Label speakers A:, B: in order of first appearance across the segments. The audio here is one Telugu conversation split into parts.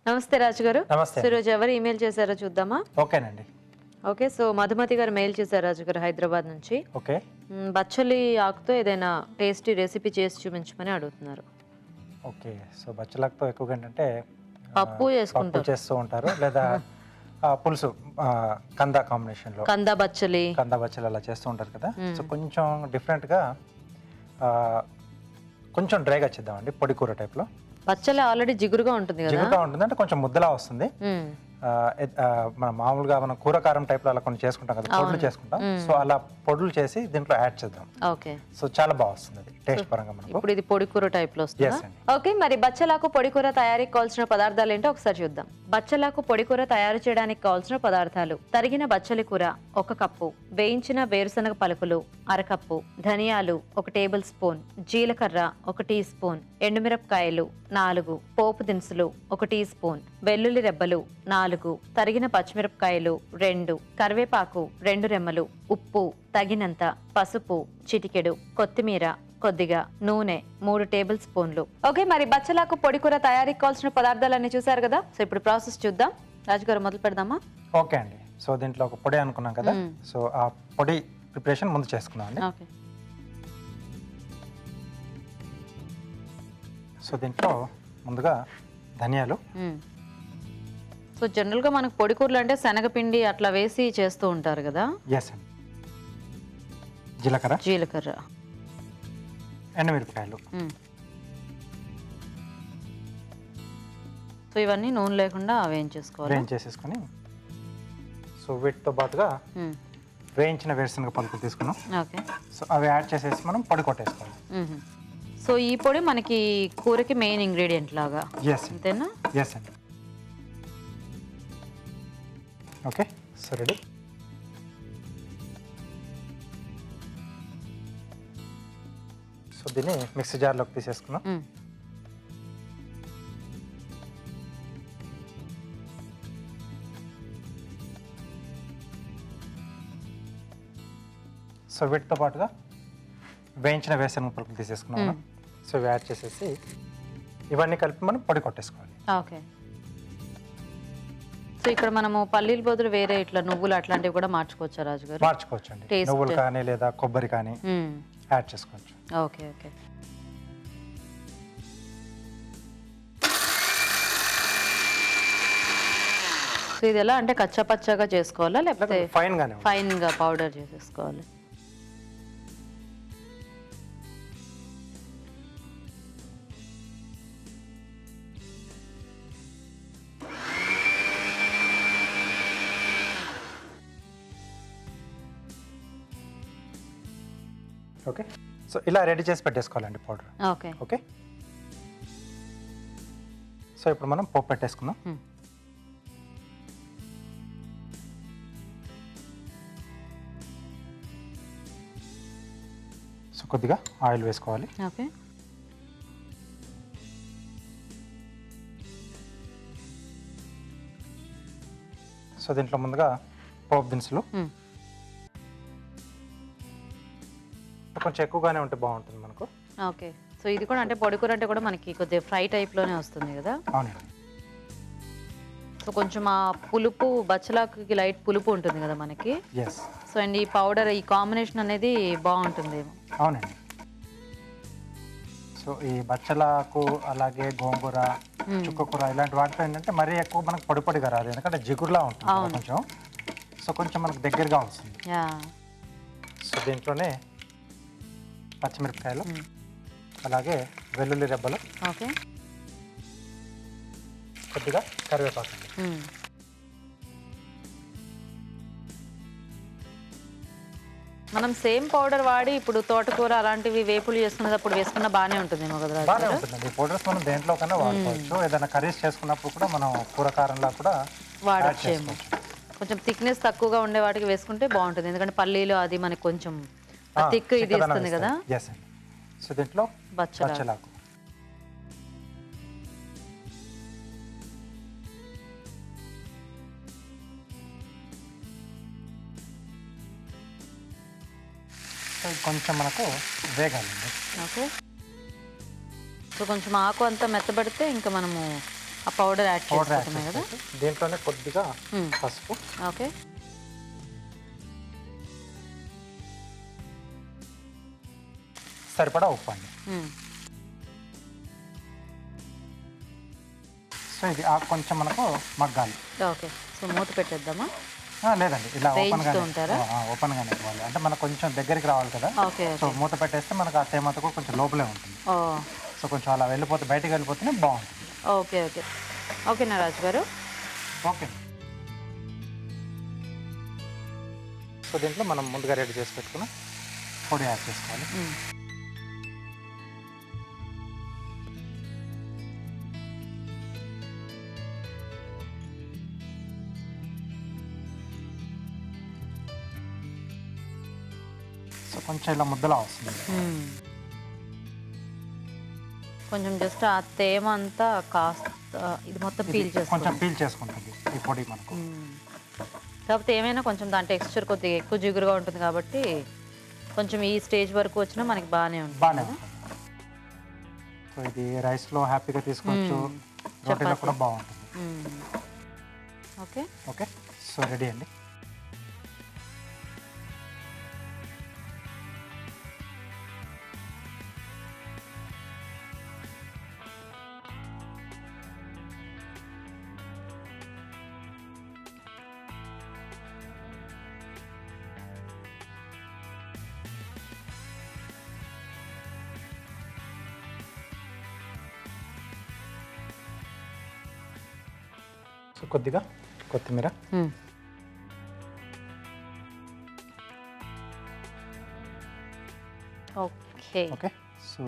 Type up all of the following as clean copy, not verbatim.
A: నమస్తే రాజు గారు.
B: నమస్తే.
A: సో రోజు ఎవరు ఈమెయిల్ చేశారో చూద్దామా?
B: ఓకేనండి.
A: ఓకే. సో మధుమతి గారు మెయిల్ చేశారు రాజు గారు హైదరాబాద్ నుంచి.
B: ఓకే.
A: బచ్చలి ఆకుతో ఏదైనా టేస్టీ రెసిపీ చేసి చూపించమని అడుగుతున్నారు.
B: ఓకే. సో బచ్చలాకుతో ఎక్కువగా ఏంటంటే
A: పప్పు చేసుకుంటారు,
B: చేస్తూ ఉంటారు లేదా పులుసు కంద కాంబినేషన్లో
A: కంద బచ్చలి
B: బచ్చలు అలా చేస్తూ ఉంటారు కదా. సో కొంచెం డిఫరెంట్గా కొంచెం డ్రైగా చేద్దామండి, పొడి కూర టైప్లో.
A: బచ్చలి ఆల్రెడీ జిగురుగా ఉంటుంది కదా.
B: జిగురుగా ఉంటుంది అంటే కొంచెం ముద్దలా వస్తుంది. మన మామూలుగా మనం కూరకారం టైప్లో అలా కొన్ని చేసుకుంటాం కదా, పొడులు చేసుకుంటాం. సో అలా పొడులు చేసి దీంట్లో యాడ్ చేద్దాం.
A: ఓకే.
B: సో చాలా బాగా వస్తుంది అది టేస్ట్ పరంగా మనకు.
A: ఇప్పుడు ఇది పొడి కూర టైప్ లో వస్తుంది. ఓకే, మరి బచ్చలాకు పొడి కూర తయారీకి కావాల్సిన పదార్థాలు ఏంటో ఒకసారి చూద్దాం. బచ్చలాకు పొడి కూర తయారు చేయడానికి కావాల్సిన పదార్థాలు: తరిగిన బచ్చలి కూర 1 కప్పు, వేయించిన వేరుశనగ పలుకులు 1/2 కప్పు, ధనియాలు 1 టేబుల్ స్పూన్, జీలకర్ర 1 టీ స్పూన్, ఎండుమిరపకాయలు 4, పోపు దినుసులు 1 టీ స్పూన్, వెల్లుల్లి రెబ్బలు 4, తరిగిన పచ్చిమిరపకాయలు 2, కరివేపాకు 2 రెమ్మలు, ఉప్పు తగినంత, పసుపు చిటికెడు, కొత్తిమీర కొద్దిగా, నూనె 3 టేబుల్ స్పూన్లు. ఓకే, మరి బచ్చలాకు పొడి కూర తయారీకి కావాల్సిన పదార్థాలన్నీ చూసారు కదా. సో ఇప్పుడు ప్రాసెస్ చూద్దాం. రాజుగారు మొదలు పెడదామా?
B: ఓకే అండి. సో దీంట్లో ఒక పొడి అనుకున్నాం కదా. సో ఆ పొడి ప్రిపరేషన్ ముందు చేసుకున్నాం అండి.
A: ఓకే.
B: సో దీంట్లో ముందుగా ధనియాలు.
A: సో జనరల్ గా మనకు పొడి కూరలు అంటే శనగపిండి అట్లా వేసి చేస్తూ ఉంటారు కదా.
B: ఎస్ అండి. జీలకర్ర, ఎండుమిరపకాయలు.
A: సో ఇవన్నీ నూనె లేకుండా
B: వేయించేసుకొని సో వీటితో పాటుగా వేయించిన వేరుశనగ పలుకులు తీసుకున్నాం.
A: ఓకే.
B: సో అవి యాడ్ చేసేసి మనం పొడి కొట్టేసుకోవాలి.
A: సో ఈ పొడి మనకి కూరకి మెయిన్ ఇంగ్రీడియంట్ లాగా.
B: ఎస్
A: అంతేనా?
B: ఎస్ అండి. ఓకే. So ready. సో దీన్ని మిక్సీ జార్లోకి తీసేసుకున్నాం. సో వీటితో పాటుగా వేయించిన వేరుశనగ పలుకులు తీసేసుకున్నాం. సో ఇవి యాడ్ చేసేసి ఇవన్నీ కలిపి మనం పొడి కొట్టేసుకోవాలి.
A: ఓకే. సో ఇక్కడ మనము పల్లీల బదులు వేరే ఇట్లా నువ్వులు అట్లాంటివి కూడా మార్చుకోవచ్చా రాజు గారు?
B: మార్చుకోవచ్చు అండి. నువ్వులు కానీ లేదా కొబ్బరి కానీ యాడ్ చేసుకోవచ్చు.
A: ఓకే. ఓకే. సో ఇది ఎలా అంటే కచ్చా పచ్చాగా చేసుకోవాలా లేకపోతే ఫైన్ గా పౌడర్ చేసేసుకోవాలి?
B: ఓకే. సో ఇలా రెడీ చేసి పెట్టేసుకోవాలండి పౌడర్.
A: ఓకే.
B: ఓకే. సో ఇప్పుడు మనం పోపు పెట్టేసుకుందాం. సో కొద్దిగా ఆయిల్ వేసుకోవాలి.
A: ఓకే.
B: సో దీంట్లో ముందుగా పోపు దినుసులు కొంచెం ఎక్కువగానే ఉంటే బాగుంటుంది మనకు.
A: ఓకే. సో ఇది కూడా అంటే పొడి కూర అంటే కూడా మనకి కొద్దిగా ఫ్రై టైప్లోనే వస్తుంది కదా.
B: అవునండి.
A: సో కొంచెం ఆ పులుపు బచ్చలాకుకి లైట్ పులుపు ఉంటుంది కదా మనకి.
B: ఎస్.
A: సో అండ్ ఈ పౌడర్ ఈ కాంబినేషన్ అనేది బాగుంటుందేమో.
B: అవునండి. సో ఈ బచ్చలాకు అలాగే గోంగూర, చుక్కకూర ఇలాంటి వాటితో ఏంటంటే మరీ ఎక్కువ మనకు పొడి పొడిగా రాదు, ఎందుకంటే జిగురులా ఉంటుంది కొంచెం. సో కొంచెం మనకు దగ్గరగా వస్తుంది. సో దీంట్లోనే పచ్చిమిరపకాయలు అలాగే వెల్లుల్లి రెబ్బలు,
A: ఓకే,
B: కొద్దిగా కరివేపాకు.
A: మనం సేమ్ పౌడర్ వాడి ఇప్పుడు తోటకూర అలాంటివి వేపులు చేసుకునేటప్పుడు వేసుకున్న బాగానే ఉంటుందేమో కదా.
B: బాగానే ఉంటుందండి. పౌడర్స్ మనం దేంట్లో కన్నా వాడుకోవచ్చు. ఏదైనా కర్రీస్ చేసుకున్నప్పుడు కూడా మనం కూరకారంలా కూడా
A: వాడచ్చు. కొంచెం థిక్నెస్ తక్కువగా ఉండే వాటికి వేసుకుంటే బాగుంటుంది, ఎందుకంటే పల్లీలు అది మనకి కొంచెం థిక్ ఇది ఇస్తుంది కదా.
B: సో దీంట్లో బచ్చలాకు కొంచెం మనకు వేగాలండి.
A: ఓకే. సో కొంచెం ఆకు అంతా మెత్తబడితే ఇంకా మనము ఆ పౌడర్ యాడ్
B: పౌడర్ యాడ్
A: చేసుకోవడమే కదా.
B: చేసుకోవచ్చు. దీంట్లోనే కొద్దిగా పసుపు,
A: ఓకే.
B: సరిపడా ఉప్పు అండి. సో ఇది కొంచెం మనకు మగ్గాలి.
A: ఓకే. సో మూత పెట్టేద్దామా?
B: లేదండి, ఇలా
A: వేయించుతూ ఉంటారా?
B: ఓపెన్గానే ఇవ్వాలి. అంటే మనకు కొంచెం దగ్గరికి రావాలి కదా.
A: ఓకే.
B: సో మూత పెట్టేస్తే మనకు ఆ తేమతో కూడా కొంచెం లోపలే ఉంటుంది. సో కొంచెం అలా వెళ్ళిపోతే బయటికి వెళ్ళిపోతేనే బాగుంటుంది.
A: Okay okay. ఓకేనా రాజు గారు?
B: ఓకే. సో దీంట్లో మనం ముందుగా రెడీ చేసి పెట్టుకున్న పొడి యాడ్ చేసుకోవాలి. సో కొంచెం ఇలా ముద్దలా వస్తుంది.
A: కొంచెం జస్ట్ ఆ తేమ అంతా కాస్త ఇది మొత్తం పీల్
B: కొంచెం
A: చేసుకుంటాం.
B: పీల్ చేసుకుంటుంది ఈ పొడి మనకు.
A: కాకపోతే ఏమైనా కొంచెం దాని టెక్స్చర్ కొద్దిగా ఎక్కువ జిగురుగా ఉంటుంది కాబట్టి కొంచెం ఈ స్టేజ్ వరకు వచ్చినా మనకి బాగానే ఉంటుంది.
B: బాగానే ఉంటుంది. సో ఇది రైస్లో హ్యాపీగా తీసుకోవచ్చు, రోటీలో కూడా బాగుంటుంది.
A: Okay
B: okay. సో రెడీ అండి. సో కొద్దిగా కొత్తిమీర,
A: ఓకే.
B: ఓకే. సో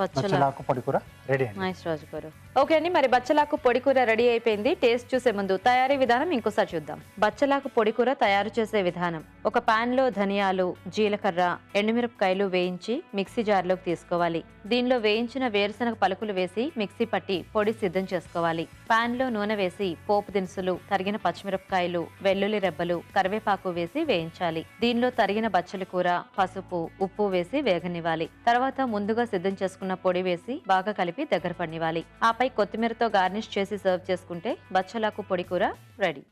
A: బచ్చలాకు
B: బచ్చలాకు పొడి కూర రెడీ అండి.
A: నైస్ రాజు గారు. ఓకే అండి, మరి బచ్చలాకు పొడి కూర రెడీ అయిపోయింది. టేస్ట్ చూసే ముందు తయారీ విధానం ఇంకోసారి చూద్దాం. బచ్చలాకు పొడి కూర తయారు చేసే విధానం: ఒక పాన్ లో ధనియాలు, జీలకర్ర, ఎండుమిరపకాయలు వేయించి మిక్సీ జార్లోకి తీసుకోవాలి. దీనిలో వేయించిన వేరుశనగ పలుకులు వేసి మిక్సీ పట్టి పొడి సిద్ధం చేసుకోవాలి. పాన్ లో నూనె వేసి పోపు దినుసులు, తరిగిన పచ్చిమిరపకాయలు, వెల్లుల్లి రెబ్బలు, కరివేపాకు వేసి వేయించాలి. దీనిలో తరిగిన బచ్చలి కూర, పసుపు, ఉప్పు వేసి వేగనివ్వాలి. తర్వాత ముందుగా సిద్ధం చేసుకున్న పొడి వేసి బాగా కలిపి దగ్గర పడినివ్వాలి. ఆపై కొత్తిమీరతో గార్నిష్ చేసి సర్వ్ చేసుకుంటే బచ్చలాకు పొడి కూర రెడీ.